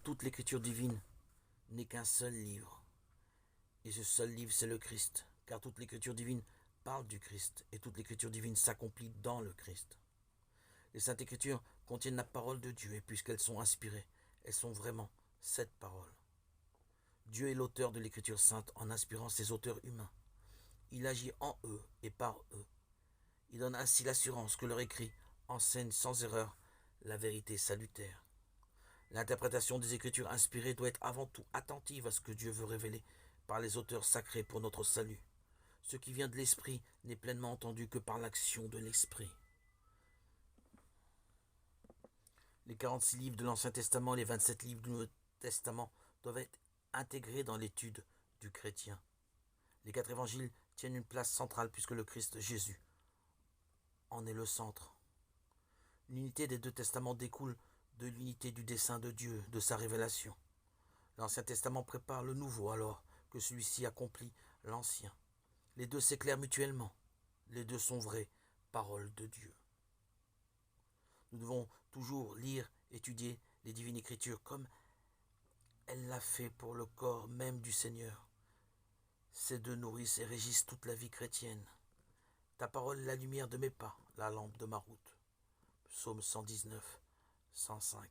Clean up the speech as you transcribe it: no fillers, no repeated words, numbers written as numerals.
toute l'écriture divine n'est qu'un seul livre. Et ce seul livre, c'est le Christ. Car toute l'écriture divine parle du Christ. Et toute l'écriture divine s'accomplit dans le Christ. Les Saintes Écritures contiennent la parole de Dieu. Et puisqu'elles sont inspirées, elles sont vraiment cette parole. Dieu est l'auteur de l'écriture sainte en inspirant ses auteurs humains. Il agit en eux et par eux. Il donne ainsi l'assurance que leur écrit enseigne sans erreur la vérité salutaire. L'interprétation des Écritures inspirées doit être avant tout attentive à ce que Dieu veut révéler par les auteurs sacrés pour notre salut. Ce qui vient de l'Esprit n'est pleinement entendu que par l'action de l'Esprit. Les 46 livres de l'Ancien Testament et les 27 livres du Nouveau Testament doivent être intégrés dans l'étude du chrétien. Les 4 évangiles tiennent une place centrale puisque le Christ Jésus en est le centre. L'unité des 2 testaments découle de l'unité du dessein de Dieu, de sa révélation. L'Ancien Testament prépare le Nouveau alors que celui-ci accomplit l'Ancien. Les 2 s'éclairent mutuellement. Les 2 sont vraies paroles de Dieu. Nous devons toujours lire, étudier les divines écritures comme elle l'a fait pour le corps même du Seigneur. Ces 2 nourrissent et régissent toute la vie chrétienne. Ta parole est la lumière de mes pas, la lampe de ma route. Psaume 119, 105.